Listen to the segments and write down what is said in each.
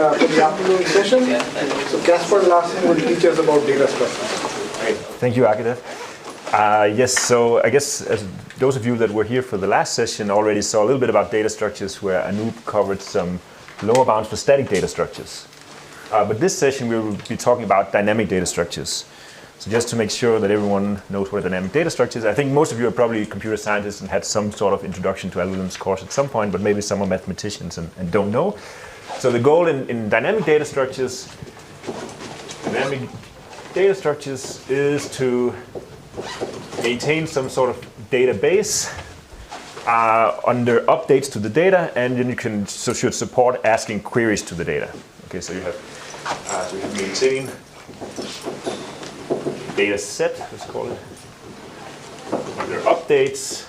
For the afternoon session. So Kasper and Larsen will teach us about data structures. Great. Thank you, Akidev. Yes, so I guess as those of you that were here for the last session already saw a little bit about data structures, where Anoop covered some lower bounds for static data structures. But this session we will be talking about dynamic data structures. So just to make sure that everyone knows what a dynamic data structure is, I think most of you are probably computer scientists and had some sort of introduction to algorithms course at some point, but maybe some are mathematicians and don't know. So the goal in dynamic data structures is to maintain some sort of database under updates to the data, and then you should support asking queries to the data. Okay, so you have maintain data set, let's call it, under updates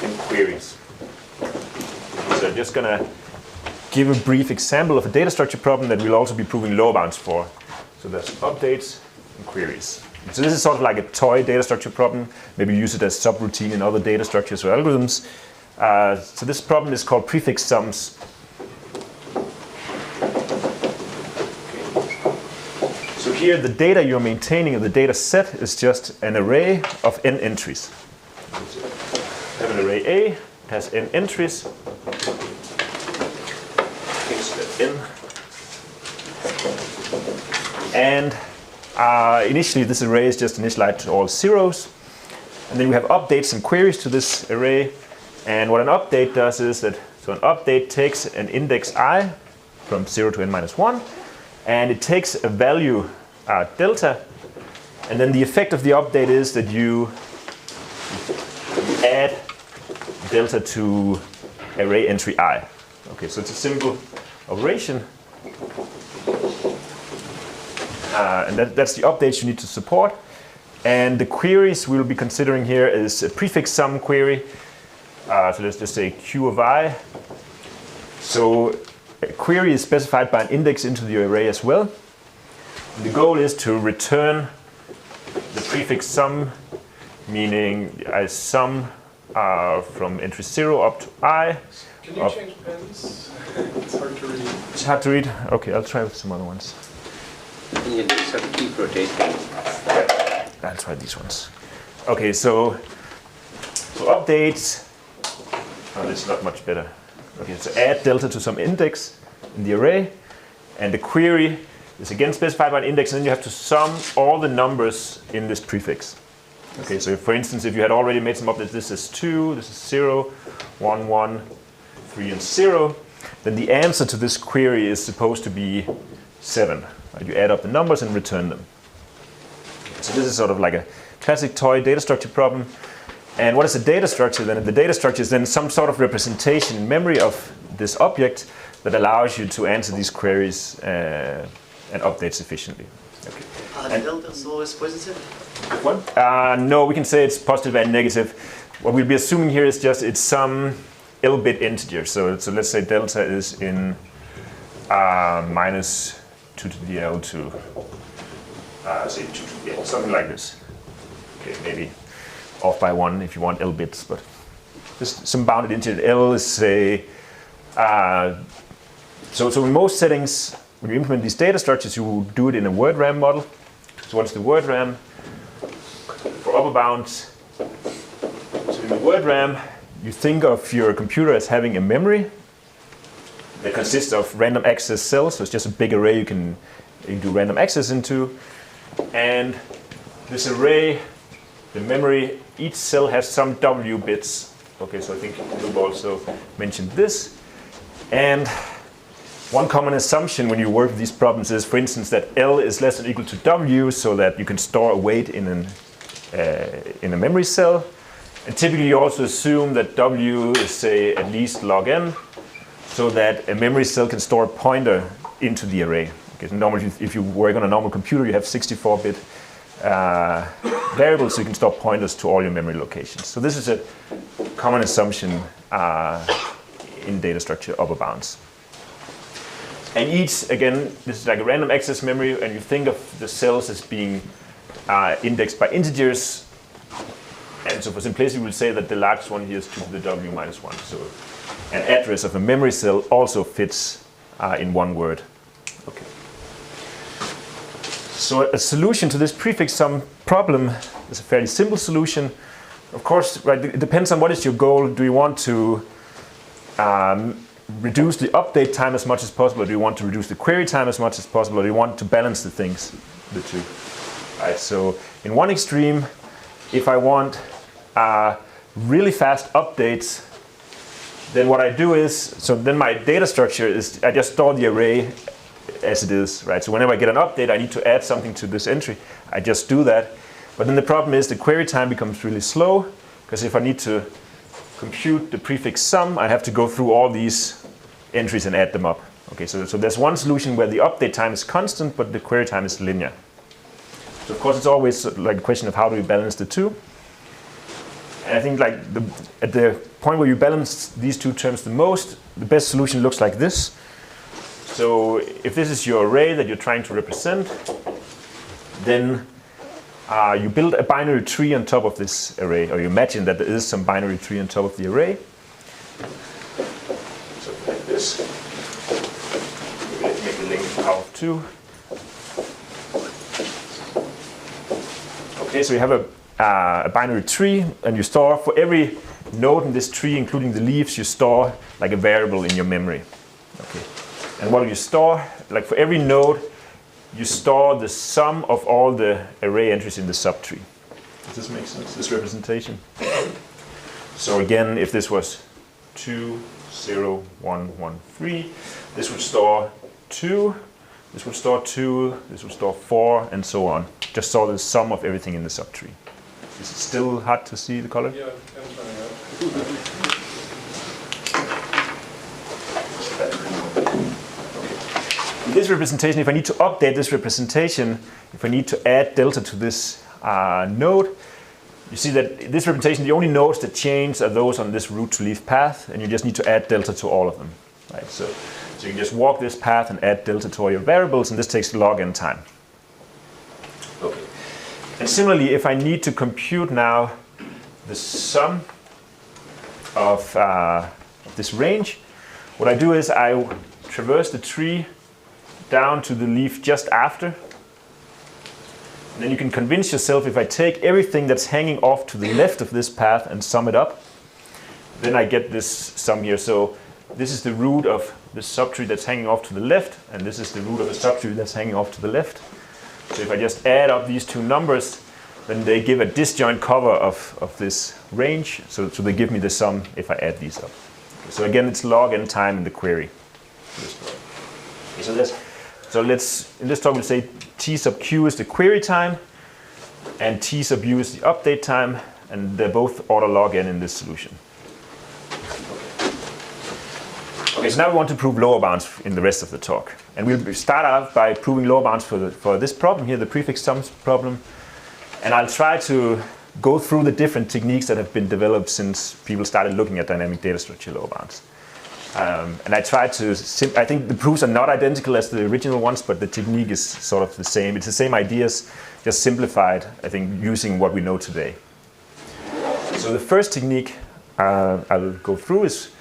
and queries. So I'm just going to give a brief example of a data structure problem that we'll also be proving lower bounds for. So there's updates and queries. So this is sort of like a toy data structure problem. Maybe use it as subroutine in other data structures or algorithms. So this problem is called prefix sums. So here the data you're maintaining in the data set is just an array of n entries. I have an array A, it has n entries. N. And initially this array is just initialized to all zeros. And then we have updates and queries to this array. And what an update does is that, so an update takes an index I from 0 to n minus 1, and it takes a value delta, and then the effect of the update is that you add delta to array entry I. Okay, so it's a simple operation, and that's the updates you need to support. And the queries we'll be considering here is a prefix sum query. So let's just say Q of I. So a query is specified by an index into the array as well. And the goal is to return the prefix sum, meaning I sum from entry 0 up to I. Can you change pens? It's hard to read. It's hard to read? Okay, I'll try with some other ones. You just have to keep rotating. I'll try these ones. Okay, so updates. Oh, this is not much better. Okay, so add delta to some index in the array, and the query is again specified by an index, and then you have to sum all the numbers in this prefix. Okay, so for instance, if you had already made some updates, this is 2, this is 0, 1, 1, 3, and 0, then the answer to this query is supposed to be 7. Right? You add up the numbers and return them. So this is sort of like a classic toy data structure problem. And what is a data structure then? The data structure is then some sort of representation in memory of this object that allows you to answer these queries and update sufficiently. Okay. Are the deltas always positive? What? No, we can say it's positive and negative. What we'll be assuming here is just it's some L-bit integer. So let's say delta is in minus 2 to the L to say 2 to the L, something like this. Okay, maybe off by 1 if you want L bits, but just some bounded integer. L is say, so in most settings, when you implement these data structures, you will do it in a word RAM model. So what's the word RAM? For upper bounds, so in the word RAM, you think of your computer as having a memory that consists of random access cells. So it's just a big array you can do random access into. And this array, the memory, each cell has some W bits. Okay, so I think Luke also mentioned this. And one common assumption when you work with these problems is, for instance, that L is less than or equal to W, so that you can store a weight in a memory cell. And typically you also assume that W is, say, at least log n, so that a memory cell can store a pointer into the array. Okay, so normally if you work on a normal computer, you have 64-bit variables, so you can store pointers to all your memory locations. So this is a common assumption in data structure upper bounds. And each, again, this is like a random access memory, and you think of the cells as being indexed by integers. And so for simplicity, we will say that the largest one here is 2 to the W minus 1. So and address of a memory cell also fits in one word. Okay. So a solution to this prefix sum problem is a fairly simple solution. Of course, right, it depends on what is your goal. Do you want to reduce the update time as much as possible? Or do you want to reduce the query time as much as possible? Or do you want to balance the things, the two? Right, so in one extreme, if I want really fast updates, then what I do is, so then my data structure is, I just store the array as it is, right? So whenever I get an update, I need to add something to this entry. I just do that. But then the problem is the query time becomes really slow, because if I need to compute the prefix sum, I have to go through all these entries and add them up. Okay, so there's one solution where the update time is constant, but the query time is linear. So of course it's always like a question of how do we balance the two. And I think like at the point where you balance these two terms the most, the best solution looks like this. So if this is your array that you're trying to represent, then you build a binary tree on top of this array, or you imagine that there is some binary tree on top of the array. So like this. Let's make the length power of 2. Okay, so you have a binary tree, and you store for every node in this tree, including the leaves, you store like a variable in your memory. Okay. And what do you store? Like for every node, you store the sum of all the array entries in the subtree. Does this make sense, this representation? So again, if this was 2, 0, 1, 1, 3, this would store 2, this would store 2, this would store 4, and so on. Just store the sum of everything in the subtree. Is it still hard to see the color? Yeah, I'm trying out. This representation, if I need to update this representation, if I need to add delta to this node, you see that this representation, the only nodes that change are those on this root to leaf path, and you just need to add delta to all of them. Right? So you can just walk this path and add delta to all your variables, and this takes log n time. Okay. And similarly, if I need to compute now the sum of this range, what I do is I traverse the tree down to the leaf just after. And then you can convince yourself, if I take everything that's hanging off to the left of this path and sum it up, then I get this sum here. So this is the root of the subtree that's hanging off to the left, and this is the root of the subtree that's hanging off to the left. So if I just add up these two numbers, then they give a disjoint cover of this range. So they give me the sum if I add these up. So again, it's log n time in the query. Okay, so let's, in this talk we'll say T sub q is the query time, and T sub u is the update time, and they're both order log n in this solution. Okay, so now we want to prove lower bounds in the rest of the talk. And we'll start out by proving lower bounds for this problem here, the prefix sums problem. And I'll try to go through the different techniques that have been developed since people started looking at dynamic data structure lower bounds. And I try to, I think the proofs are not identical as the original ones, but the technique is sort of the same. It's the same ideas, just simplified, I think, using what we know today. So the first technique I'll go through is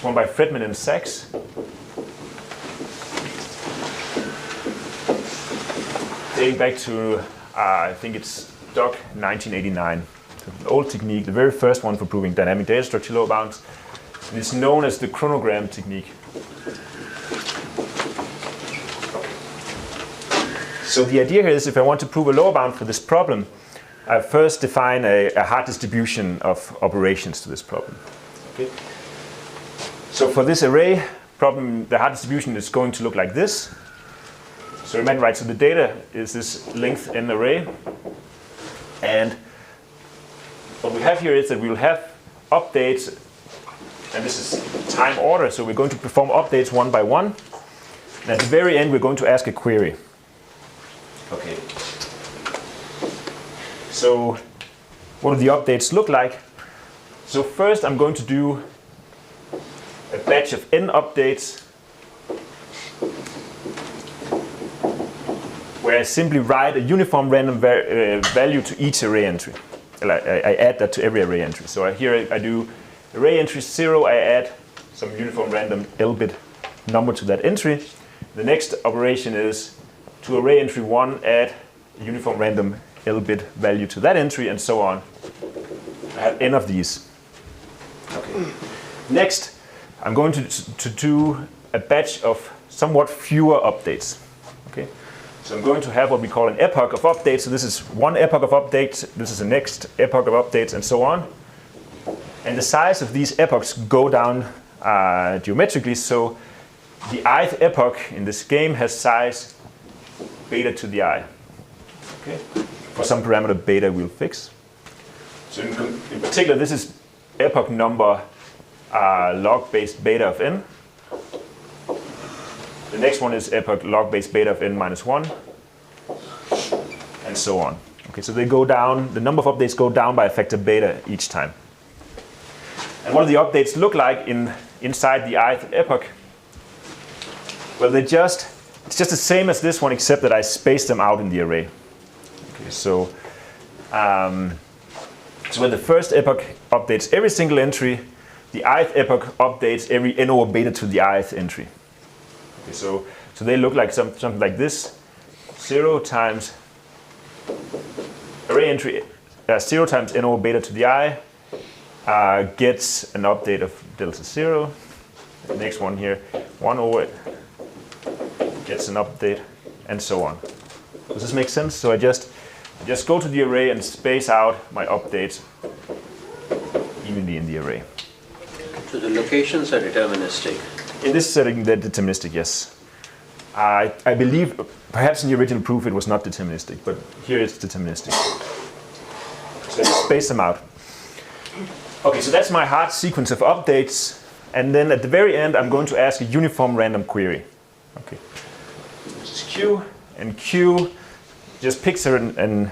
one by Fredman and Sachs. Dating back to, I think it's Doc 1989. The old technique, the very first one for proving dynamic data structure lower bounds. And it's known as the chronogram technique. So the idea here is, if I want to prove a lower bound for this problem, I first define a hard distribution of operations to this problem. Okay. So for this array problem, the hard distribution is going to look like this. So remember, right, so the data is this length n array. And what we have here is that we will have updates, and this is time order, so we're going to perform updates one by one. And at the very end, we're going to ask a query. Okay. So what do the updates look like? So first, I'm going to do a batch of n updates where I simply write a uniform random value to each array entry. I add that to every array entry. So here I do array entry 0, I add some uniform random L-bit number to that entry. The next operation is to array entry 1 add a uniform random L-bit value to that entry, and so on. I have n of these. Okay. Next, I'm going to do a batch of somewhat fewer updates. Okay. So I'm going to have what we call an epoch of updates. So this is one epoch of updates, this is the next epoch of updates, and so on. And the size of these epochs go down geometrically. So the ith epoch in this game has size beta to the I. Okay. For some parameter beta we'll fix. So in particular, this is epoch number log base beta of n. The next one is epoch log base beta of n minus 1, and so on. Okay, so they go down, the number of updates go down by a factor beta each time. And what do the updates look like inside the ith epoch? Well, it's just the same as this one, except that I space them out in the array. Okay, so when the first epoch updates every single entry, the ith epoch updates every n over beta to the ith entry. Okay, so they look like something like this: 0 times array entry 0 times n over beta to the I gets an update of delta 0. The next one here, 1 over it gets an update, and so on. Does this make sense? So I just go to the array and space out my updates evenly in the array. So the locations are deterministic. In this setting, they're deterministic, yes. I believe, perhaps in the original proof it was not deterministic, but here it's deterministic. So I space them out. Okay, so that's my hard sequence of updates, and then at the very end I'm going to ask a uniform random query. Okay, this is Q, and Q just picks an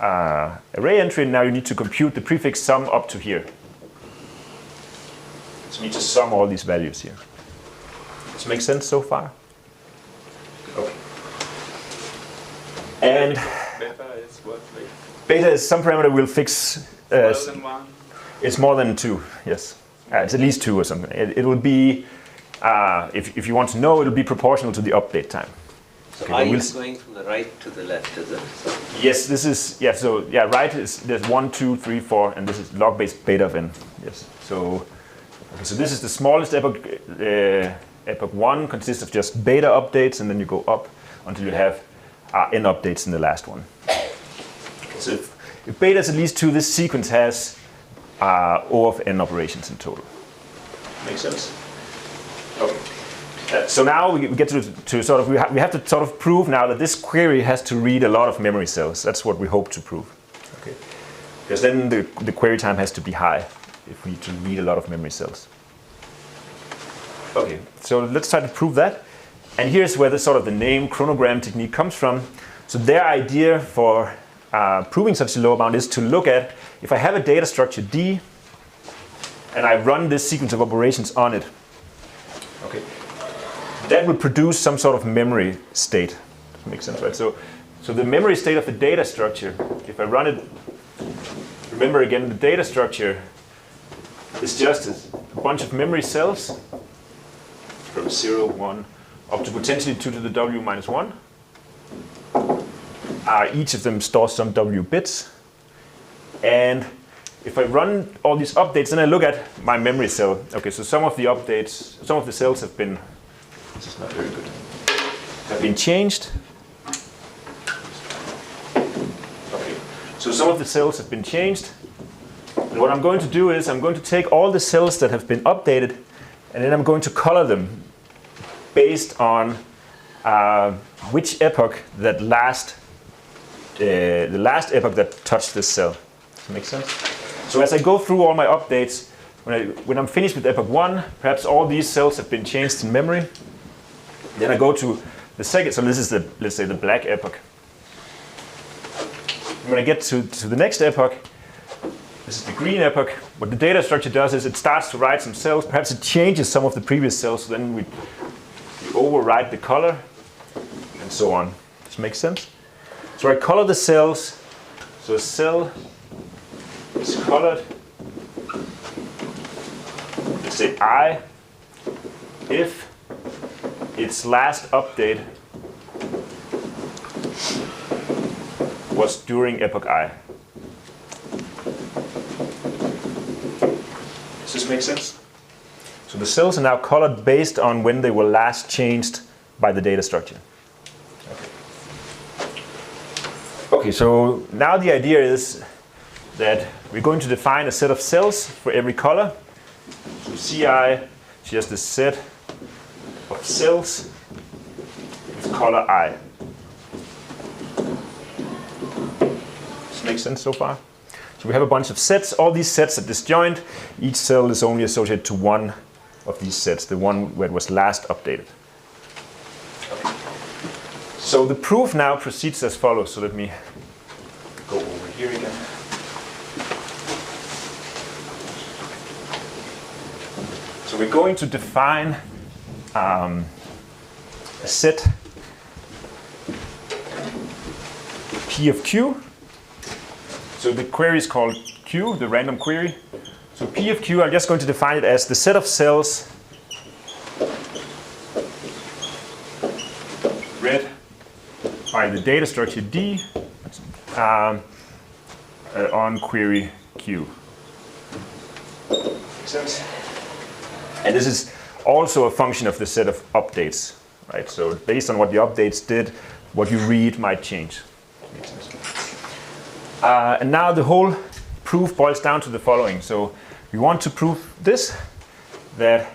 array entry, and now you need to compute the prefix sum up to here. So you need to sum all these values here. Does this make sense so far? Okay. And Beta is what? Like beta is some parameter we'll fix. more than 1? It's more than 2, yes. It's at least 2 or something. It will be, if you want to know, it'll be proportional to the update time. So I is going from the right to the left, is it? Yes, this is, yeah, so, yeah, right is, there's 1, 2, 3, 4, and this is log base beta of n. Yes, so, okay, so this is the smallest epoch. Epoch 1 consists of just beta updates, and then you go up until you have n updates in the last one. So if beta is at least 2, this sequence has O of n operations in total. Makes sense? Okay. So now we get to sort of, we have to sort of prove now that this query has to read a lot of memory cells. That's what we hope to prove. Okay. Because then the query time has to be high if we need to read a lot of memory cells. Okay, so let's try to prove that. And here's where the sort of the name chronogram technique comes from. So their idea for proving such a low bound is to look at, if I have a data structure D and I run this sequence of operations on it, okay, that would produce some sort of memory state. That makes sense, right? So the memory state of the data structure, if I run it, remember again, the data structure is just a bunch of memory cells from 0, 1, up to potentially 2 to the W minus 1. Each of them stores some W bits. And if I run all these updates, then I look at my memory cell. Okay, so some of the updates, some of the cells have been, this is not very good, have been changed. Okay, so some of the cells have been changed. And what I'm going to do is I'm going to take all the cells that have been updated, and then I'm going to color them based on which epoch that the last epoch that touched this cell. Does that make sense? So as I go through all my updates, when I'm finished with epoch 1, perhaps all these cells have been changed in memory. Then I go to the second, so this is the, let's say, the black epoch. When I get to the next epoch, this is the green epoch. What the data structure does is it starts to write some cells. Perhaps it changes some of the previous cells. So then we overwrite the color, and so on. Does this make sense? So I color the cells. So a cell is colored, let's say I, if its last update was during epoch I. Does this make sense? So the cells are now colored based on when they were last changed by the data structure. Okay, so now the idea is that we're going to define a set of cells for every color. So Ci is just a set of cells with color I. Does this make sense so far? So we have a bunch of sets. All these sets are disjoint. Each cell is only associated to one of these sets, the one where it was last updated. Okay. So the proof now proceeds as follows. So let me go over here again. So we're going to define a set P of Q. So the query is called Q, the random query. So P of Q, I'm just going to define it as the set of cells read by the data structure D on query Q. Make sense? And this is also a function of the set of updates, right? So based on what the updates did, what you read might change. Makes sense. And now the whole proof boils down to the following. So we want to prove this, that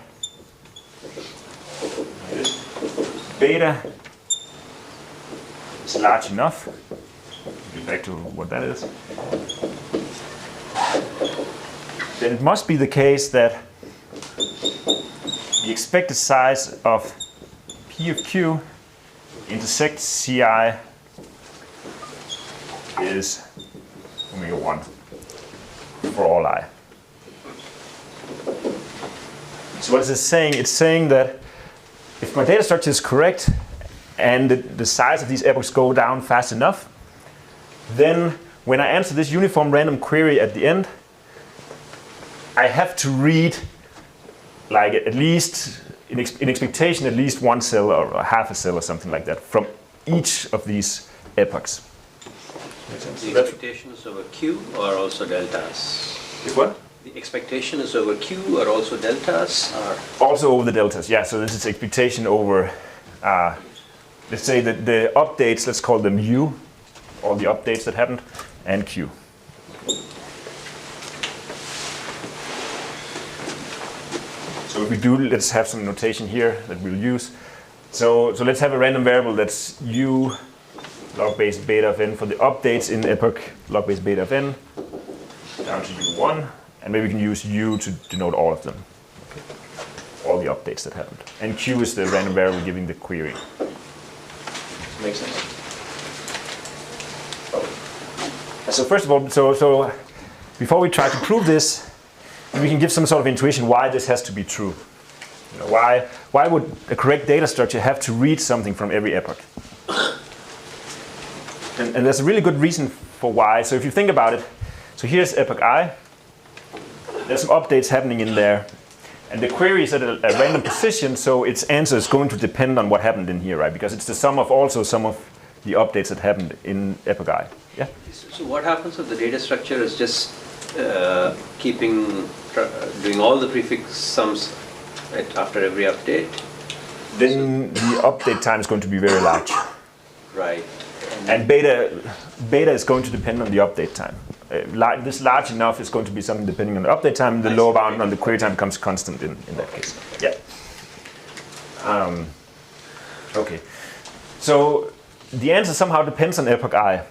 beta is large enough. Get back to what that is. Then it must be the case that the expected size of P of Q intersects Ci is omega 1 for all I. So what is this saying? It's saying that if my data structure is correct and the size of these epochs go down fast enough, then when I answer this uniform random query at the end, I have to read like at least, in expectation, at least one cell or half a cell or something like that from each of these epochs. The expectation is over Q or also deltas? Is what? The expectation is over Q or also deltas? Or? Also over the deltas, yeah. So this is expectation over, let's say that the updates, let's call them U, all the updates that happened, and Q. So if we do, let's have some notation here that we'll use. So let's have a random variable that's U log base beta of n for the updates in epoch log base beta of n down to U1. And maybe we can use U to denote all of them. Okay. All the updates that happened. And Q is the random variable giving the query. Makes sense? Okay. So first of all, so before we try to prove this, we can give some sort of intuition why this has to be true. You know, why would a correct data structure have to read something from every epoch? And there's a really good reason for why. So if you think about it, so here's epoch I. There's some updates happening in there. And the query is at a random position, so its answer is going to depend on what happened in here, right? Because it's the sum of also some of the updates that happened in epoch I. Yeah? So what happens if the data structure is just doing all the prefix sums after every update? Then the update time is going to be very large. Right. And beta is going to depend on the update time. This large enough is going to be something depending on the update time. The lower bound on the query time becomes constant in that case. Yeah. Okay. So the answer somehow depends on epoch I.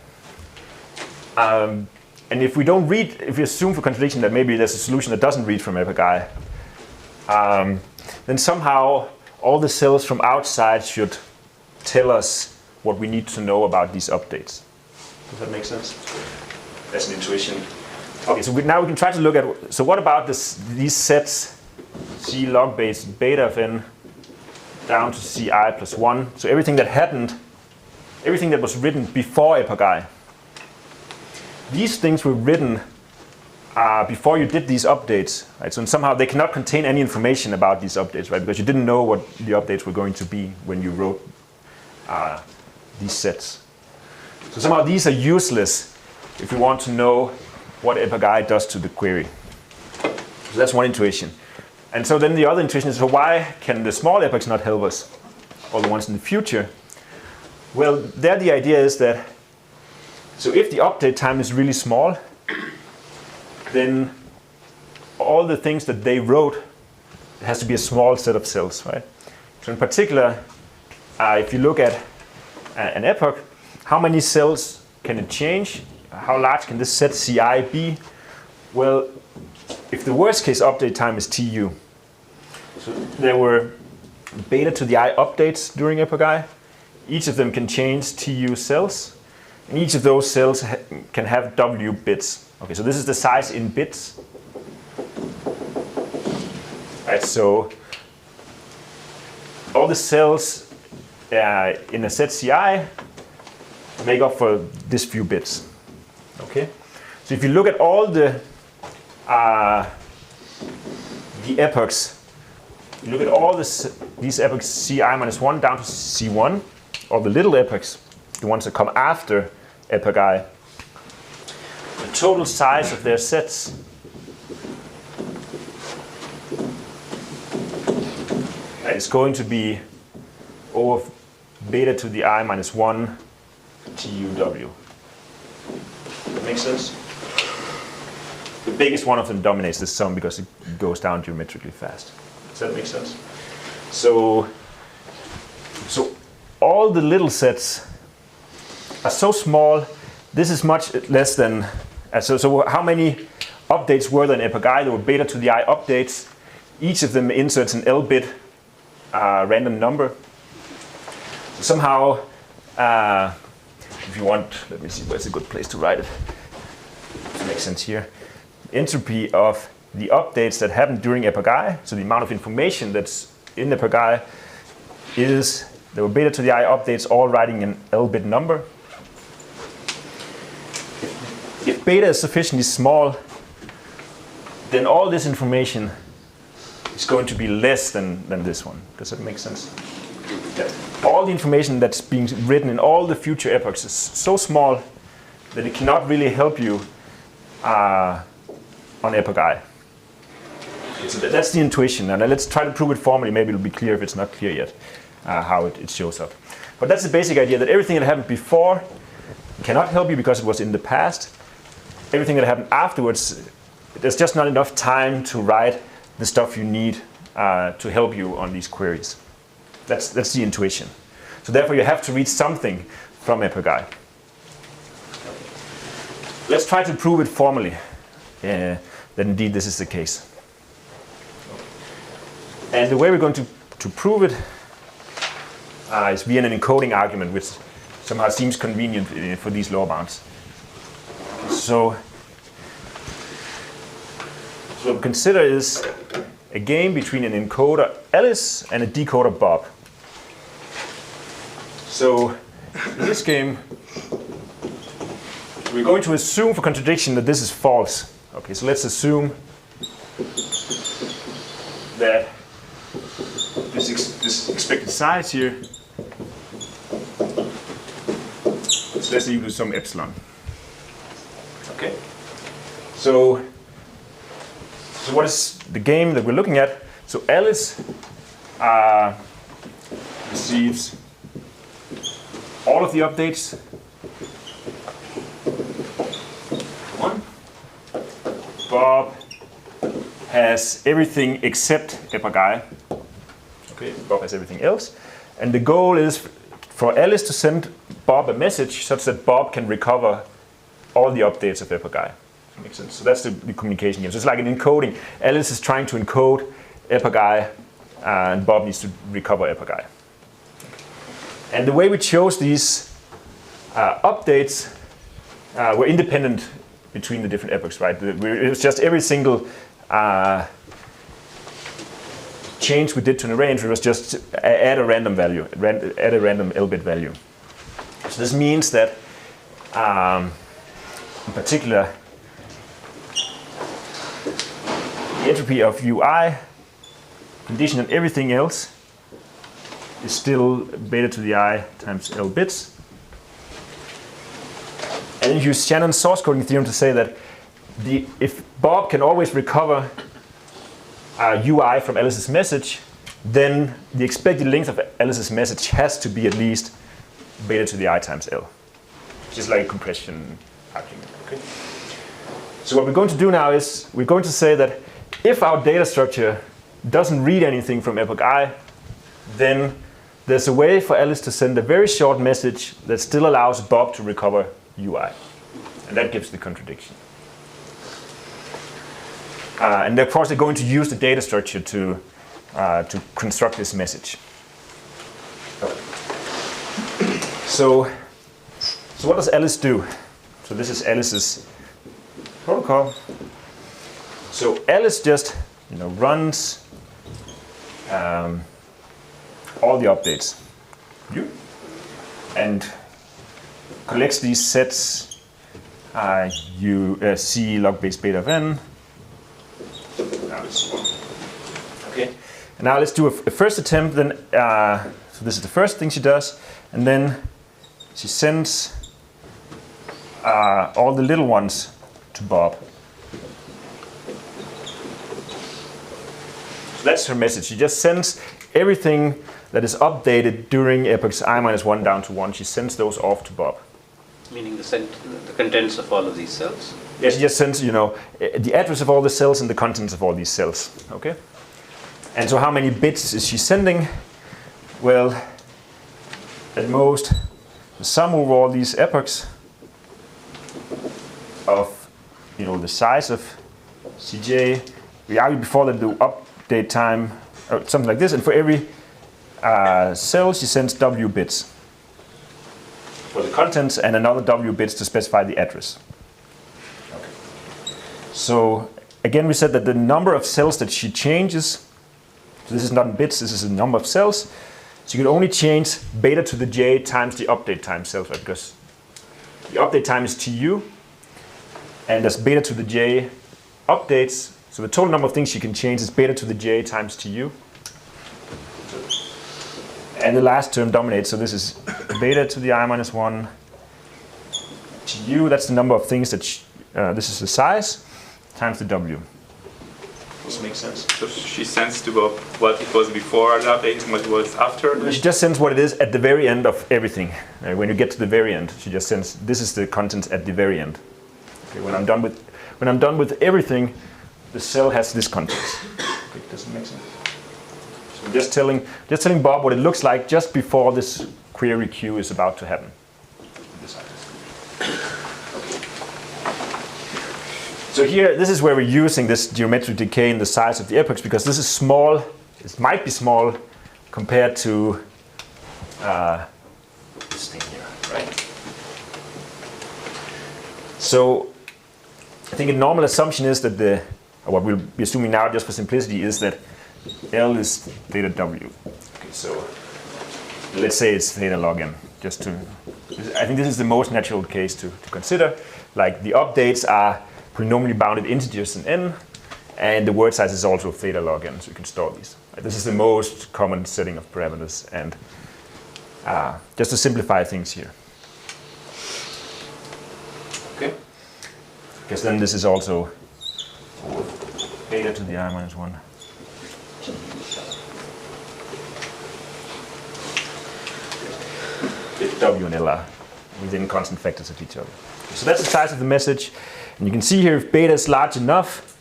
And if we don't read, if we assume for contradiction that maybe there's a solution that doesn't read from epoch I, then somehow all the cells from outside should tell us what we need to know about these updates. Does that make sense? That's an intuition. Okay, so now we can try to look at, so what about these sets, C log base beta of n down to Ci plus 1. So everything that happened, everything that was written before epoch I. These things were written before you did these updates, right? So somehow they cannot contain any information about these updates, right? Because you didn't know what the updates were going to be when you wrote these sets. So somehow these are useless if we want to know what epoch I does to the query. So that's one intuition. And so then the other intuition is, so why can the small epochs not help us, or the ones in the future? Well, there the idea is that, so if the update time is really small, then all the things that they wrote, it has to be a small set of cells, right? So in particular, if you look at an epoch, how many cells can it change? How large can this set Ci be? Well, if the worst case update time is Tu, so there were beta to the I updates during epoch I. Each of them can change Tu cells, and each of those cells can have W bits. Okay, so this is the size in bits. Right, so all the cells in a set Ci make up for this few bits. Okay, so if you look at all the epochs, you look at all these epochs Ci minus 1 down to C1, or the little epochs, the ones that come after epoch I, the total size of their sets is going to be over beta to the I minus 1 TUW. That makes sense? The biggest one of them dominates the sum because it goes down geometrically fast. Does that make sense? So all the little sets are so small. This is much less than, so how many updates were there in epoch I? There were beta to the I updates. Each of them inserts an L-bit random number. Somehow, if you want, let me see, where's a good place to write it? It makes sense here. Entropy of the updates that happened during epoch I, so the amount of information that's in epoch I, is there were beta to the I updates all writing an L-bit number. If beta is sufficiently small, then all this information is going to be less than this one. Does that make sense? Yeah. All the information that's being written in all the future epochs is so small that it cannot really help you on epoch I. So that's the intuition, and let's try to prove it formally. Maybe it'll be clear if it's not clear yet how it shows up. But that's the basic idea, that everything that happened before cannot help you because it was in the past. Everything that happened afterwards, there's just not enough time to write the stuff you need to help you on these queries. That's the intuition. So therefore you have to read something from epoch I. Let's try to prove it formally, that indeed this is the case. And the way we're going to prove it is via an encoding argument, which somehow seems convenient for these law bounds. So what we consider is a game between an encoder Alice and a decoder Bob. So in this game, we're going to assume for contradiction that this is false. Okay, so let's assume that this expected size here is less equal to some epsilon. Okay. So what is the game that we're looking at? So Alice receives all of the updates. One. Bob has everything except epoch I. Okay, Bob has everything else. And the goal is for Alice to send Bob a message such that Bob can recover all the updates of epoch I. Makes sense. So that's the communication game. So it's like an encoding. Alice is trying to encode epoch I, and Bob needs to recover epoch I. And the way we chose these updates were independent between the different epochs, right? It was just every single change we did to an arrange, it was just add a random value, add a random L-bit value. So this means that, in particular, the entropy of ui, condition on everything else, is still beta to the I times L bits. And then use Shannon's source coding theorem to say that if Bob can always recover UI from Alice's message, then the expected length of Alice's message has to be at least beta to the I times L, which is like a compression argument. Okay? So what we're going to do now is we're going to say that if our data structure doesn't read anything from epoch I, then there's a way for Alice to send a very short message that still allows Bob to recover UI. And that gives the contradiction. And of course, they're going to use the data structure to construct this message. So what does Alice do? So this is Alice's protocol. So Alice just runs all the updates and collects these sets C log base beta of n. Okay, and now let's do a first attempt. Then so this is the first thing she does, and then she sends all the little ones to Bob. So that's her message. She just sends everything that is updated during epochs I-1 down to 1. She sends those off to Bob. Meaning the contents of all of these cells? Yeah, she just sends, the address of all the cells and the contents of all these cells. Okay? And so how many bits is she sending? Well, at most, the sum over all these epochs of, the size of Cj. We argued before that the update time, or something like this, and for every cell, she sends W bits for the contents and another W bits to specify the address. Okay. So again, we said that the number of cells that she changes, so this is not in bits, this is the number of cells. So you can only change beta to the j times the update time cells, right? Because the update time is tu, and there's beta to the j updates. So the total number of things you can change is beta to the j times tu. And the last term dominates, so this is beta to the I-1 tu, that's the number of things that, this is the size, times the w. Does this make sense? So she sends to Bob what it was before the update and what it was after? She just sends what it is at the very end of everything. When you get to the very end, she just sends, this is the contents at the very end. Okay, when I'm done with everything, the cell has this contents. Okay, does it make sense? So I'm just telling Bob what it looks like just before this query queue is about to happen. So here, this is where we're using this geometric decay in the size of the epochs, because this is small. It might be small compared to this thing here, right? So I think a normal assumption is that or what we'll be assuming now, just for simplicity, is that L is theta W. Okay, so let's say it's theta log n. I think this is the most natural case to consider. Like the updates are polynomially bounded integers in n, and the word size is also theta log n, so you can store these. This is the most common setting of parameters, and just to simplify things here. Okay. Because then this is also beta to the I-1. If W and L are within constant factors of each other. So that's the size of the message. And you can see here, if beta is large enough,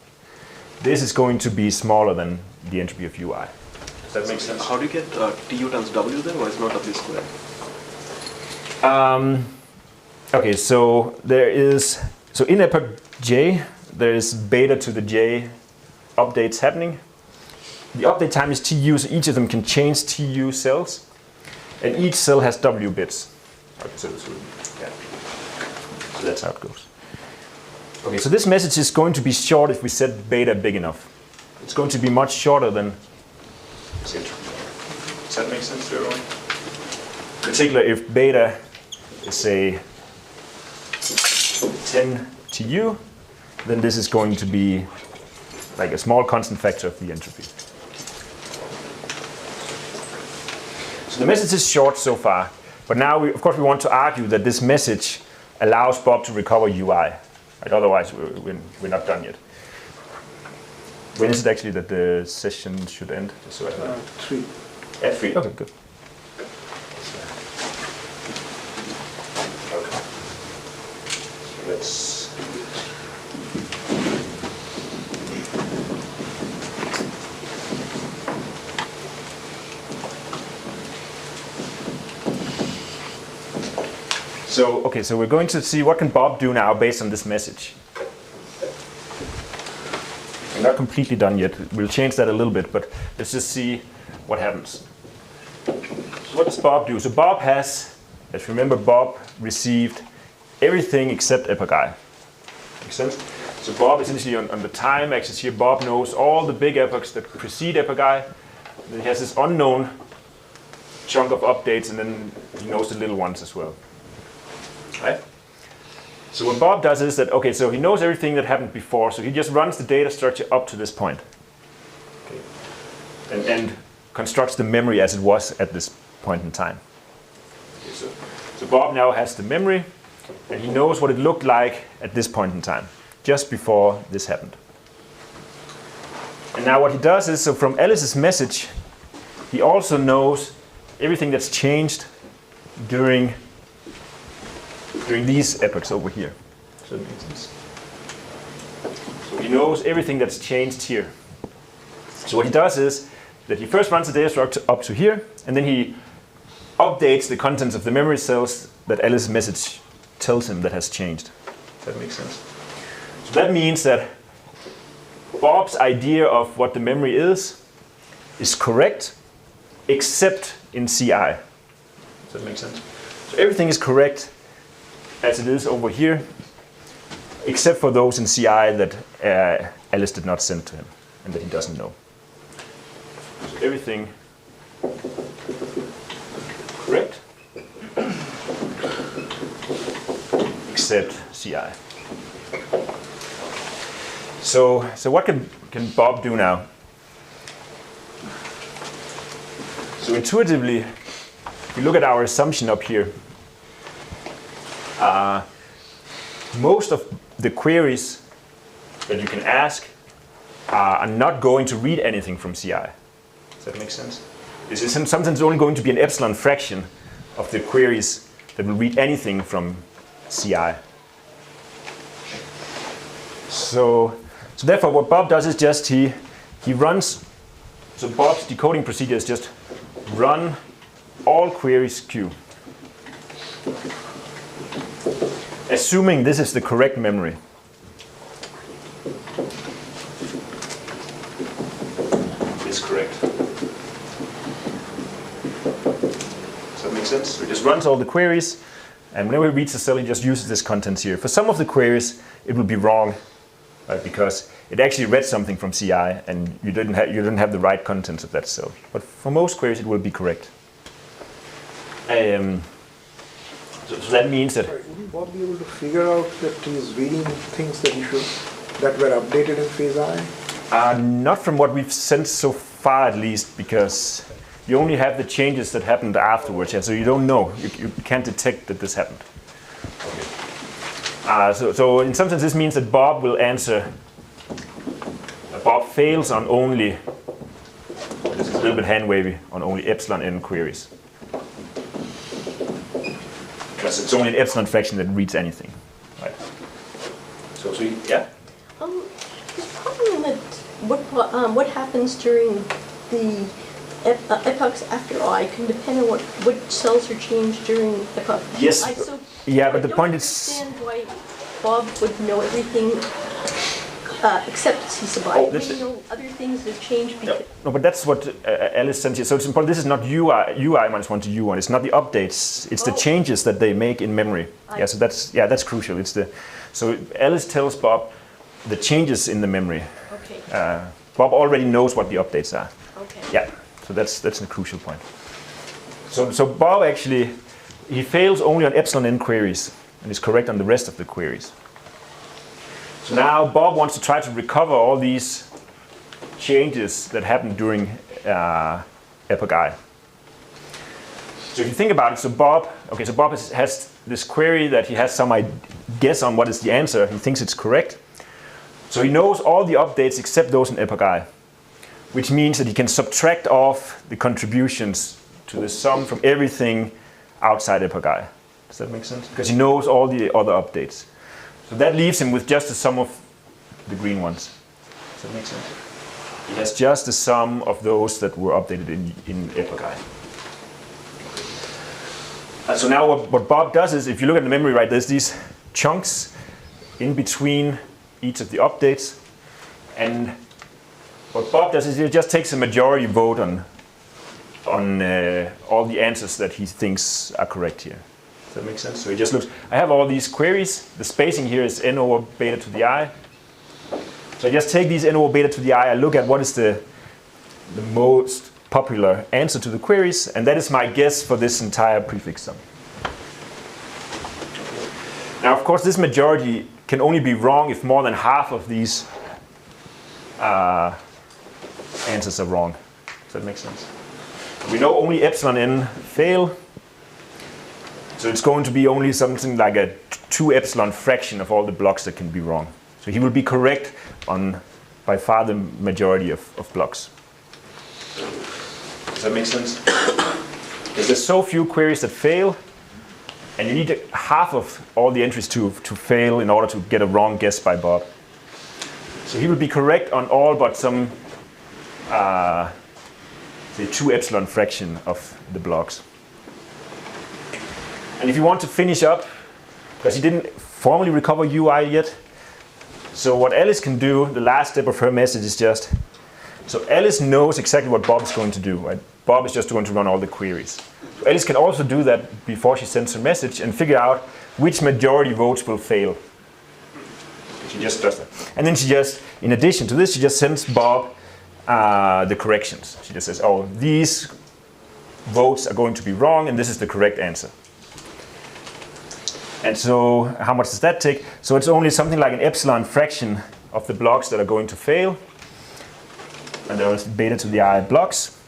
this is going to be smaller than the entropy of UI. Does that make sense? How do you get Tu times W then? Why is not W squared? Okay, so in epoch j, there is beta to the j updates happening. The update time is tu, so each of them can change tu cells, and each cell has W bits. Okay, so that's how it goes. Okay, so this message is going to be short if we set beta big enough. It's going to be much shorter than this entropy. Does that make sense to everyone? In particular, if beta is, say, 10 tu, then this is going to be like a small constant factor of the entropy. So the message is short so far, but now of course we want to argue that this message allows Bob to recover UI. Right? Otherwise we're not done yet. When is it actually that the session should end? Just so I know. 3. At 3. Okay, good. Okay. Let's. So we're going to see what can Bob do now based on this message. We're not completely done yet. We'll change that a little bit, but let's just see what happens. So what does Bob do? So Bob has, let's remember, Bob received everything except epoch I. Makes sense? So Bob essentially on the time axis here, Bob knows all the big epochs that precede epoch I. Then he has this unknown chunk of updates, and then he knows the little ones as well. Right? So what Bob does is that, okay, so he knows everything that happened before, so he just runs the data structure up to this point. Okay. And constructs the memory as it was at this point in time. Okay, so Bob now has the memory, and he knows what it looked like at this point in time, just before this happened. And now what he does is, so from Alice's message, he also knows everything that's changed during these epochs over here. So that makes sense. So he knows everything that's changed here. So what he does is that he first runs the data structure up to here, and then he updates the contents of the memory cells that Alice's message tells him that has changed. Does that make sense? So that means that Bob's idea of what the memory is correct, except in CI. Does that make sense? So everything is correct as it is over here, except for those in CI that Alice did not send to him and that he doesn't know. So everything correct, except CI. So what can Bob do now? So intuitively, if you look at our assumption up here, most of the queries that you can ask are not going to read anything from CI. Does that make sense? This is in some sense only going to be an epsilon fraction of the queries that will read anything from CI. So therefore what Bob does is just he runs, so Bob's decoding procedure is just run all queries Q. Assuming this is the correct memory. Is correct. Does that make sense? So he just runs all the queries, and whenever he reads the cell, he just uses this contents here. For some of the queries, it will be wrong, right, because it actually read something from CI, and you didn't have the right contents of that cell. But for most queries, it will be correct. So that means that. Wouldn't Bob be able to figure out that he's reading things that that were updated in phase I? Not from what we've sent so far, at least, because you only have the changes that happened afterwards, yeah, so you don't know. You can't detect that this happened. Okay. So in some sense, this means that Bob will answer. Bob fails on only. This is a little bit hand wavy on only epsilon n queries. Because it's only an epsilon fraction that reads anything, right? So yeah. Is problem that what happens during the epochs after I can depend on what cells are changed during epoch. Yes. Yeah, but the point is. I don't understand why Bob would know everything except C sub I. They know other things that change. No, but that's what Alice sent you. So it's important. This is not UI minus 1 to U1. It's not the updates. It's the changes that they make in memory. Yeah. So that's crucial. So Alice tells Bob the changes in the memory. Okay. Bob already knows what the updates are. Okay. Yeah. So that's a crucial point. So Bob actually he fails only on epsilon n queries and is correct on the rest of the queries. So now Bob wants to try to recover all these changes that happen during epoch I. So if you think about it, so Bob has this query that he has some guess on what is the answer. He thinks it's correct. So he knows all the updates except those in epoch I, which means that he can subtract off the contributions to the sum from everything outside epoch I. Does that make sense? Because he knows all the other updates. So that leaves him with just the sum of the green ones. Does that make sense? He has just the sum of those that were updated in epoch I. So now what Bob does is, if you look at the memory, right, there's these chunks in between each of the updates. And what Bob does is he just takes a majority vote on all the answers that he thinks are correct here. Does that make sense? So he just looks, I have all these queries. The spacing here is n over beta to the I. So I just take these n over beta to the I look at what is the most popular answer to the queries, and that is my guess for this entire prefix sum. Now, of course, this majority can only be wrong if more than half of these answers are wrong. Does that make sense? We know only epsilon n fail, so it's going to be only something like a 2 epsilon fraction of all the blocks that can be wrong. So he will be correct on by far the majority of blocks. Does that make sense? Because there's so few queries that fail, and you need half of all the entries to fail in order to get a wrong guess by Bob. So he will be correct on all but some the 2 epsilon fraction of the blocks. And if you want to finish up, because he didn't formally recover UI yet, so what Alice can do, the last step of her message is just, so Alice knows exactly what Bob is going to do, right? Bob is just going to run all the queries. So Alice can also do that before she sends her message and figure out which majority votes will fail. She just does that. And then she just, in addition to this, she just sends Bob the corrections. She just says, oh, these votes are going to be wrong, and this is the correct answer. And so how much does that take? So it's only something like an epsilon fraction of the blocks that are going to fail. And there is beta to the I blocks.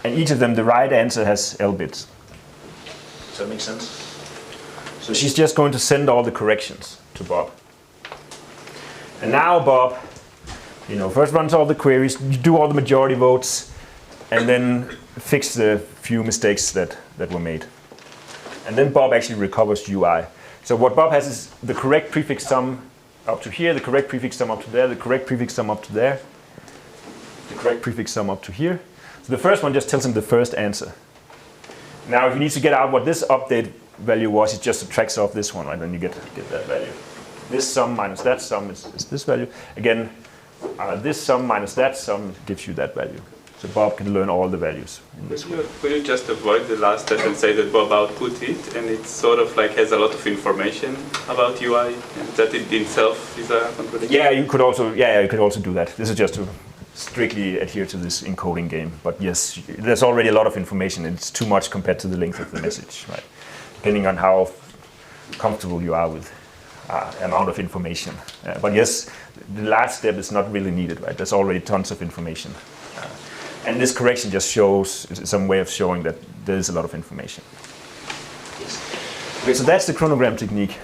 And each of them, the right answer has L bits. Does that make sense? So she's just going to send all the corrections to Bob. And now Bob, first runs all the queries, do all the majority votes, and then fix the few mistakes that were made. And then Bob actually recovers UI. So what Bob has is the correct prefix sum up to here, the correct prefix sum up to there, the correct prefix sum up to there, the correct prefix sum up to here. So the first one just tells him the first answer. Now if you need to get out what this update value was, it just subtracts off this one, right? Then you get that value. This sum minus that sum is this value. Again, this sum minus that sum gives you that value. So Bob can learn all the values in this way. Will you just avoid the last step and say that Bob output it, and it sort of like has a lot of information about UI, and that it itself is a contradiction? Yeah, you could also do that. This is just to strictly adhere to this encoding game. But yes, there's already a lot of information. It's too much compared to the length of the message, right? Depending on how comfortable you are with amount of information. But yes, the last step is not really needed, right? There's already tons of information. And this correction just shows some way of showing that there is a lot of information. Okay, so that's the chronogram technique.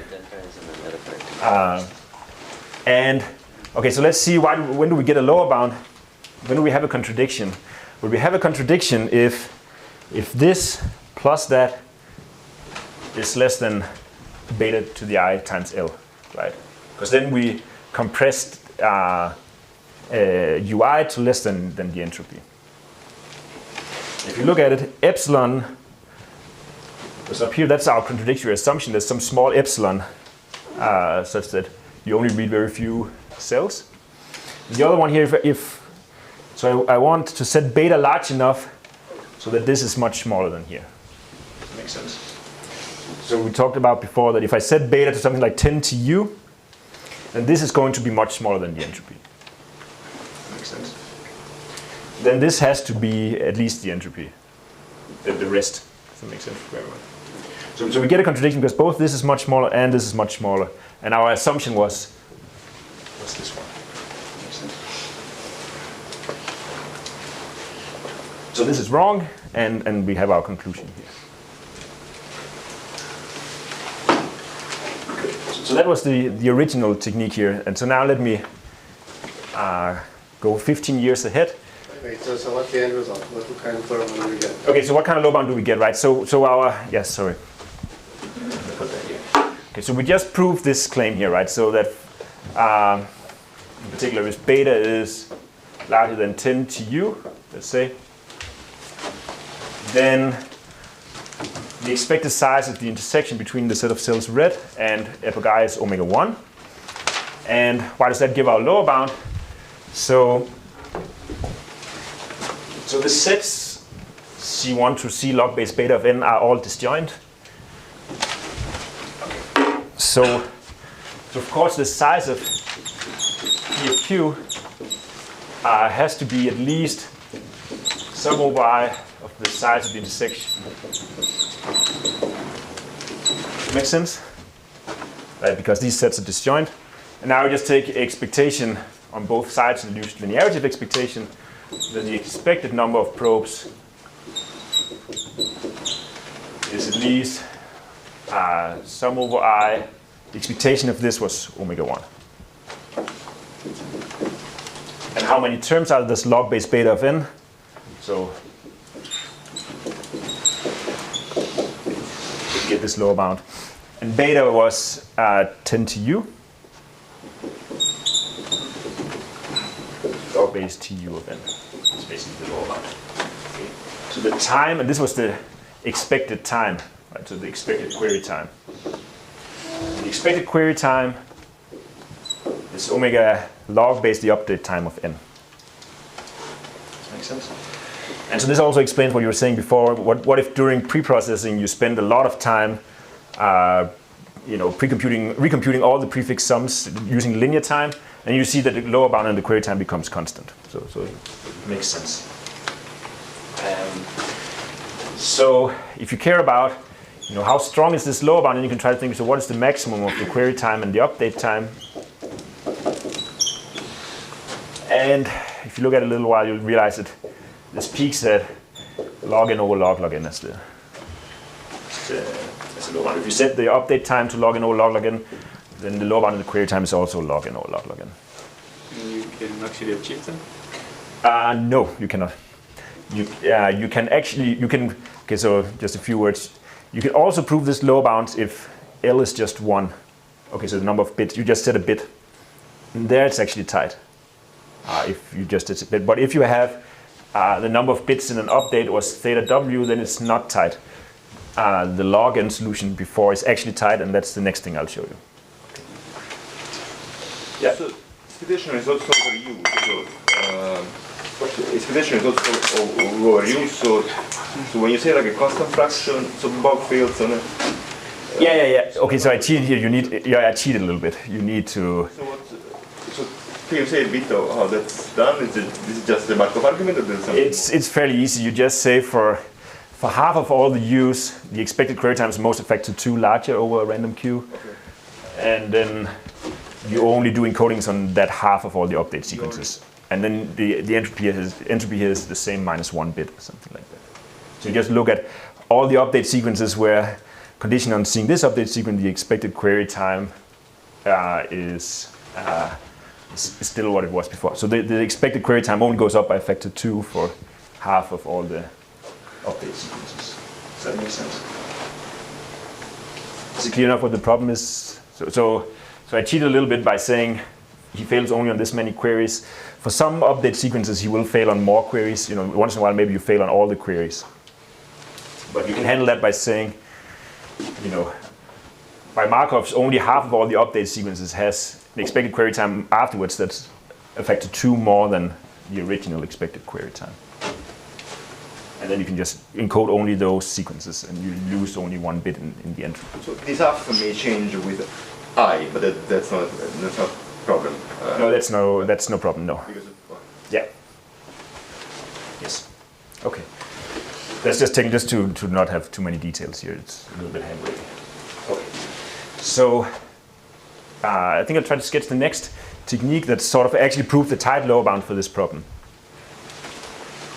Okay, so let's see when do we get a lower bound? When do we have a contradiction? Well, we have a contradiction if this plus that is less than beta to the I times L, right? Because then we compressed UI to less than the entropy. If you look at it, epsilon was up here. That's our contradictory assumption. There's some small epsilon such that you only read very few cells. The other one here, so I want to set beta large enough so that this is much smaller than here. Does that make sense? So we talked about before that if I set beta to something like 10 TU, then this is going to be much smaller than the entropy. Makes sense? Then this has to be at least the entropy, the rest. Does that make sense for everyone? So we get a contradiction because both this is much smaller and this is much smaller. And our assumption was this one. Makes sense? So this is wrong, and we have our conclusion here. So that was the original technique here. And so now let me go 15 years ahead. Wait, so what's the end result? What kind of low bound do we get? Okay, so what kind of low bound do we get, right? So our, yes, sorry. Put that here. Okay, so we just proved this claim here, right? So that in particular, if beta is larger than 10 TU, let's say, then the expected size of the intersection between the set of cells red and epoch I is omega 1. And why does that give our lower bound? So the sets C1 to C log base beta of n are all disjoint. So of course the size of P of Q has to be at least sum over I of the size of the intersection. Makes sense? Right, because these sets are disjoint. And now we just take expectation on both sides and use linearity of expectation. Then the expected number of probes is at least sum over I. The expectation of this was omega 1. And how many terms are this log base beta of n? So get this lower bound. And beta was 10 TU. Log base TU of n. It's basically the lower bound. Okay. So the time, and this was the expected time, right? So the expected query time. The expected query time is omega log base the update time of n. Does that make sense? And so this also explains what you were saying before. What if during pre-processing you spend a lot of time, recomputing all the prefix sums using linear time, and you see that the lower bound and the query time becomes constant. So it makes sense. So if you care about, how strong is this lower bound, then you can try to think, so what is the maximum of the query time and the update time? And if you look at it a little while, you'll realize that this peaks at log n over log n as the lower bound. If you set the update time to log n over log n, then the lower bound of the query time is also log n over log n. You can actually achieve them? No, you cannot. You can, okay, so just a few words. You can also prove this lower bound if L is just 1. Okay, so the number of bits, you just set a bit. And there it's actually tight. If you just set a bit. But if you have the number of bits in an update was theta w, then it's not tight. The log n solution before is actually tight, and that's the next thing I'll show you. Yeah. So expectation is also overused. Expectation is also overused. So when you say like a constant fraction, so bug fields on it. Yeah. Okay, so I cheated here. I cheated a little bit. You need to. So can you say a bit of how that's done? This is just the Markov argument, or there's something? It's fairly easy. You just say for half of all the U's, the expected query time is most effect to 2 larger over a random queue. Okay. And then you only do encodings on that half of all the update sequences. And then the entropy here is the same -1 bit or something like that. So you just look at all the update sequences where, conditioned on seeing this update sequence, the expected query time is still what it was before. So the expected query time only goes up by a factor 2 for half of all the update sequences. Does that make sense? Is it clear enough what the problem is? So I cheated a little bit by saying he fails only on this many queries. For some update sequences, he will fail on more queries. Once in a while, maybe you fail on all the queries. But you can handle that by saying, by Markov's, only half of all the update sequences has an expected query time afterwards that's a factor 2 more than the original expected query time. And then you can just encode only those sequences, and you lose only 1 bit in the entry. So this half may change with I, but that's not a problem. No, that's no problem. No. Yeah. Yes. Okay. Let's just take just to not have too many details here. It's a little bit hand-wavy. Okay. So I think I'll try to sketch the next technique that sort of actually proved the tight lower bound for this problem.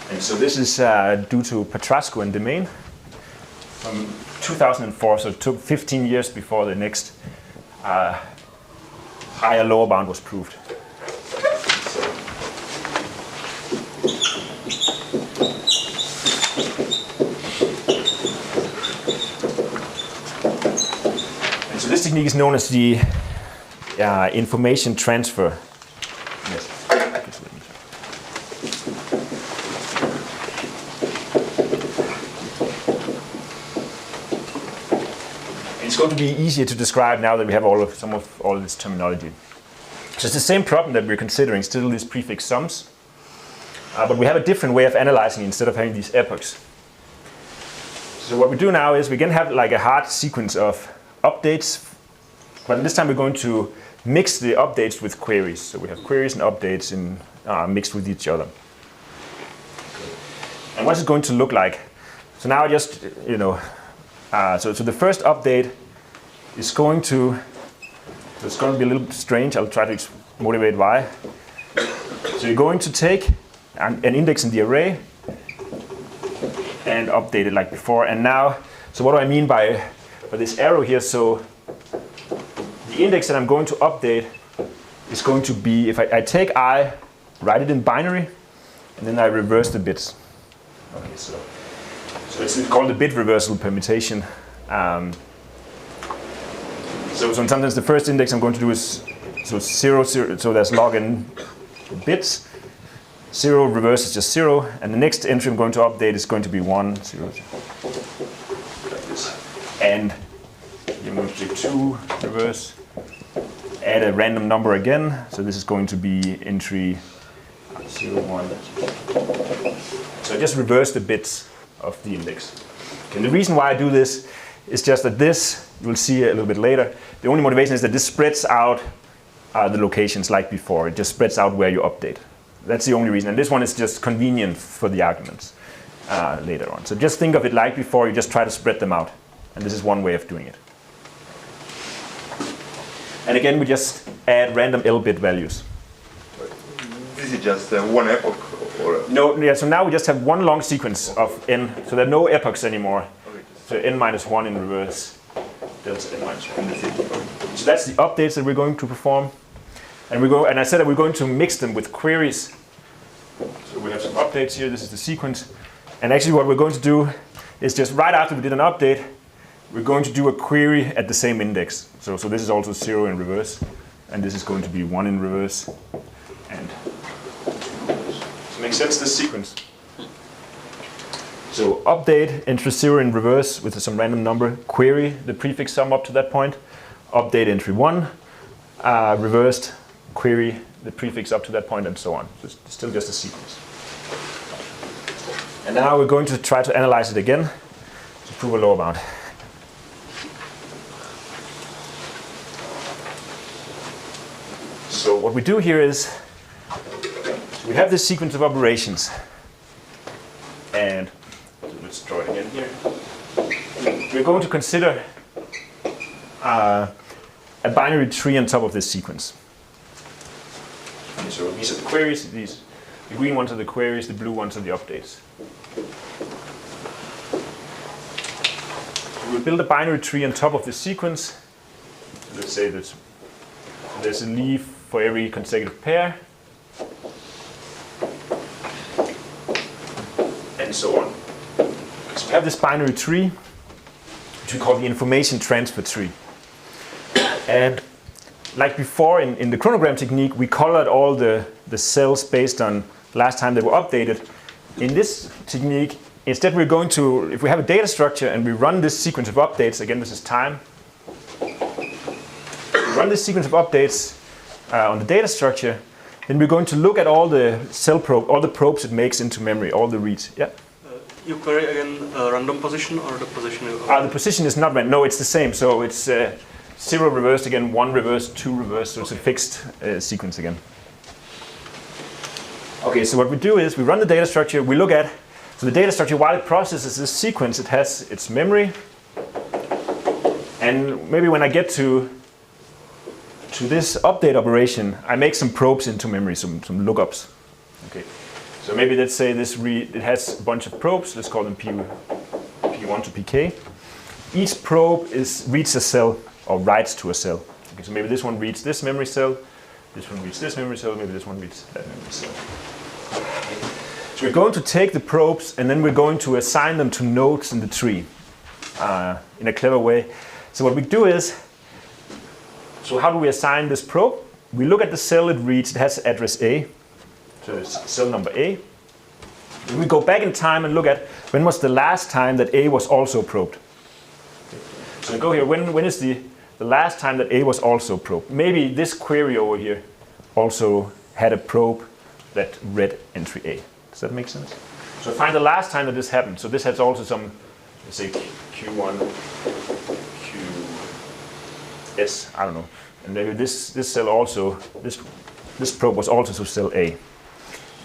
And so this is due to Petrasco and Demain from 2004, so it took 15 years before the next higher lower bound was proved. And so this technique is known as the information transfer. Yes. It's going to be easier to describe now that we have some of all this terminology. So it's the same problem that we're considering, still these prefix sums, but we have a different way of analyzing instead of having these epochs. So what we do now is we can have like a hard sequence of updates, but this time we're going to mix the updates with queries. So we have queries and updates mixed with each other. And what's it going to look like? So now just, so the first update is going to, so it's going to be a little strange. I'll try to motivate why. So you're going to take an index in the array and update it like before. And now, so what do I mean by this arrow here? So the index that I'm going to update is going to be, if I take I, write it in binary, and then I reverse the bits. Okay, so it's called the bit reversal permutation. So sometimes the first index I'm going to do is 0, 0, so there's log n bits. 0 reverse is just 0, and the next entry I'm going to update is going to be 1, 0, 0. Like this. And you're going to take 2 reverse, add a random number again. So this is going to be entry 0, 1. So I just reverse the bits of the index. Okay, the reason why I do this is just that this, you will see a little bit later, the only motivation is that this spreads out the locations like before. It just spreads out where you update. That's the only reason. And this one is just convenient for the arguments later on. So just think of it like before, you just try to spread them out. And this is one way of doing it. And again, we just add random L-bit values. This is just one epoch? Or no, yeah, so now we just have one long sequence of n, so there are no epochs anymore. Okay. So n minus 1 in reverse, delta n minus 1. So that's the updates that we're going to perform. And I said that we're going to mix them with queries. So we have some updates here, this is the sequence. And actually what we're going to do is just right after we did an update, we're going to do a query at the same index. So this is also 0 in reverse, and this is going to be 1 in reverse. And so makes sense, this sequence. So update, entry 0 in reverse with some random number, query the prefix sum up to that point, update entry 1, reversed, query the prefix up to that point, and so on. So it's still just a sequence. And now we're going to try to analyze it again to prove a lower bound. So what we do here is, we have this sequence of operations. And let's draw it again here. We're going to consider a binary tree on top of this sequence. So these are the queries, the green ones are the queries, the blue ones are the updates. We'll build a binary tree on top of this sequence. Let's say that there's a leaf for every consecutive pair, and so on. So we have this binary tree, which we call the information transfer tree. And like before in the chronogram technique, we colored all the cells based on last time they were updated. In this technique, instead we're going to, if we have a data structure and we run this sequence of updates, again this is time, we run this sequence of updates on the data structure, then we're going to look at all the cell probe, all the probes it makes into memory, all the reads. Yeah. You query again random position or the position? The position is not random. No, it's the same. So it's 0 reversed again, 1 reversed, 2 reversed. So it's a fixed sequence again. Okay. So what we do is we run the data structure. We look at so the data structure while it processes this sequence, it has its memory, and maybe when I get to this update operation, I make some probes into memory, some lookups. Okay. So maybe let's say it has a bunch of probes. Let's call them P1 to Pk. Each probe reads a cell or writes to a cell. Okay, so maybe this one reads this memory cell, this one reads this memory cell, maybe this one reads that memory cell. So we're going to take the probes and then we're going to assign them to nodes in the tree in a clever way. So what we do is, so how do we assign this probe? We look at the cell it reads, it has address A, so it's cell number A. Then we go back in time and look at when was the last time that A was also probed. So we go here, when is the last time that A was also probed? Maybe this query over here also had a probe that read entry A. Does that make sense? So find the last time that this happened. So this has also some, let's say Q1, QS, I don't know. And maybe this cell also, this probe was also to cell A.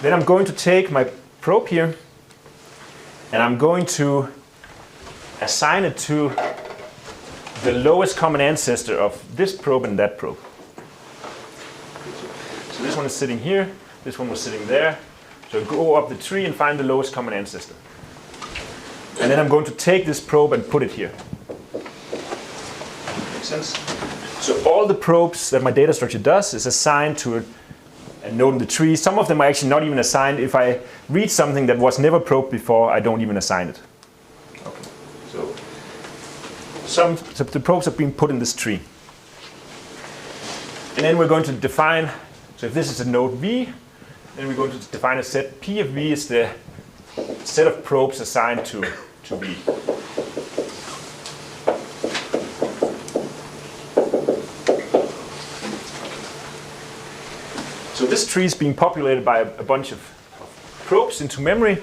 Then I'm going to take my probe here and I'm going to assign it to the lowest common ancestor of this probe and that probe. So this one is sitting here, this one was sitting there. So go up the tree and find the lowest common ancestor. And then I'm going to take this probe and put it here. Makes sense? So all the probes that my data structure does is assigned to a node in the tree. Some of them are actually not even assigned. If I read something that was never probed before, I don't even assign it. Okay. So the probes have been put in this tree. And then we're going to define, so if this is a node V, then we're going to define a set. P of V is the set of probes assigned to V. So this tree is being populated by a bunch of probes into memory.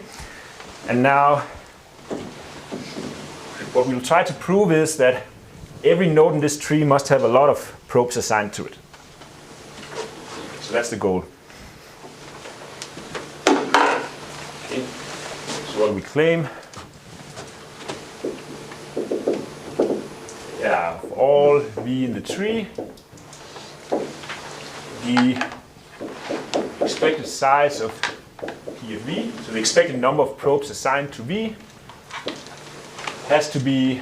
And now what we'll try to prove is that every node in this tree must have a lot of probes assigned to it. So that's the goal. Okay. So what we claim, for all V in the tree, the expected size of P of V, so the expected number of probes assigned to V, has to be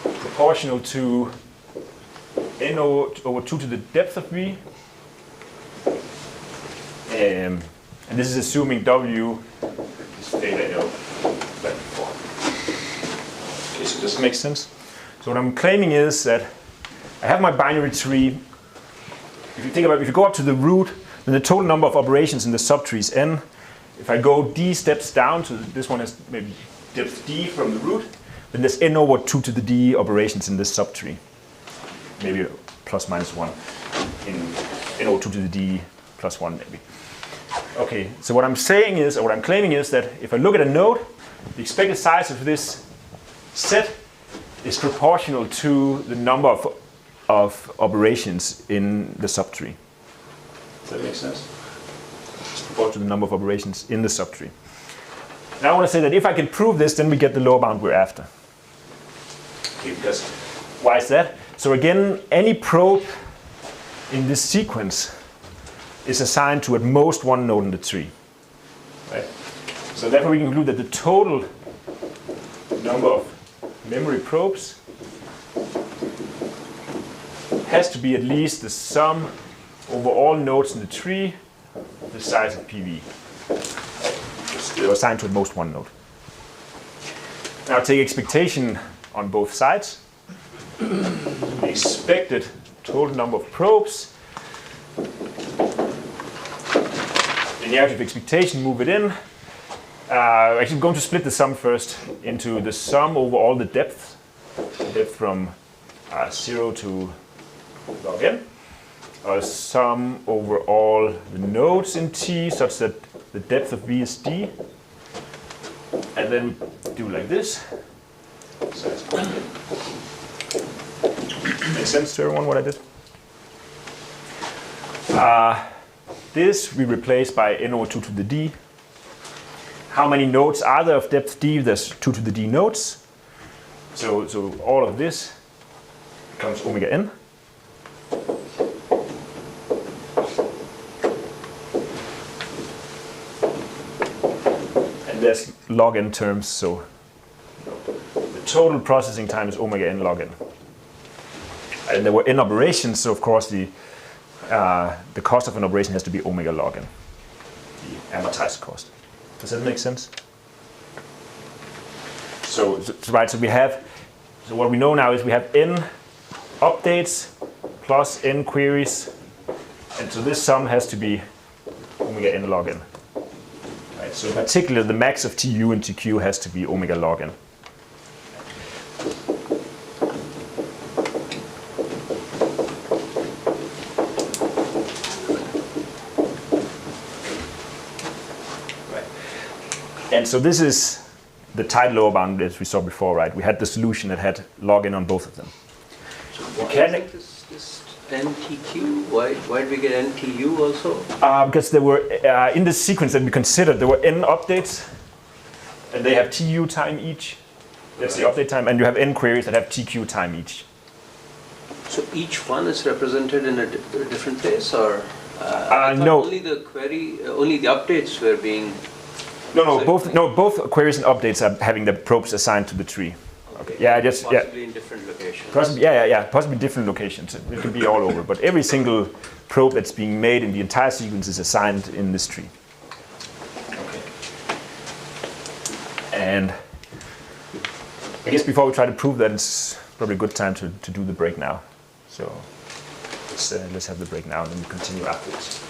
proportional to N over 2 to the depth of V. And this is assuming W is theta L like before. Okay, so this makes sense. So what I'm claiming is that I have my binary tree. If you think about it, if you go up to the root, then the total number of operations in the subtree is n. If I go d steps down, so this one has maybe depth d from the root, then there's n over 2 to the d operations in this subtree. Maybe plus minus 1 in n over 2 to the d plus 1 maybe. Okay, so what I'm saying is, or what I'm claiming is that if I look at a node, the expected size of this set is proportional to the number of operations in the subtree. Does that make sense? It's proportional to the number of operations in the subtree. Now I want to say that if I can prove this, then we get the lower bound we're after. Okay, because why is that? So again, any probe in this sequence is assigned to at most one node in the tree. Right? So therefore we can conclude that the total number of memory probes has to be at least the sum over all nodes in the tree of the size of PV. They're assigned to at most one node. Now take expectation on both sides. The expected total number of probes. Linearity of expectation, move it in. Actually, I'm going to split the sum first into the sum over all the depth from 0 to log n, sum over all the nodes in T such that the depth of V is D, and then do like this. So makes sense to everyone what I did? This we replace by n over 2 to the d. How many nodes are there of depth d? There's 2 to the d nodes. So all of this becomes omega n. log n terms, so the total processing time is omega n log n. And there were n operations, so of course the cost of an operation has to be omega log n, the amortized cost. Does that make sense? So we have, so what we know now is we have n updates plus n queries, and so this sum has to be omega n log n. Right, so in particular, the max of TU and TQ has to be omega log n. And so this is the tight lower bound as we saw before, right? We had the solution that had log n on both of them. This NTQ, why did we get NTU also? Because there were, in this sequence that we considered, there were n updates, and they have TU time each. That's the update time, and you have n queries that have TQ time each. So each one is represented in a different place, or no? Only the query, only the updates were being. Both queries and updates are having the probes assigned to the tree. Okay. Yeah, possibly in different locations. Possibly different locations. It can be all over, but every single probe that's being made in the entire sequence is assigned in this tree. Okay. And I guess before we try to prove that, it's probably a good time to do the break now. So let's have the break now, and then we continue afterwards.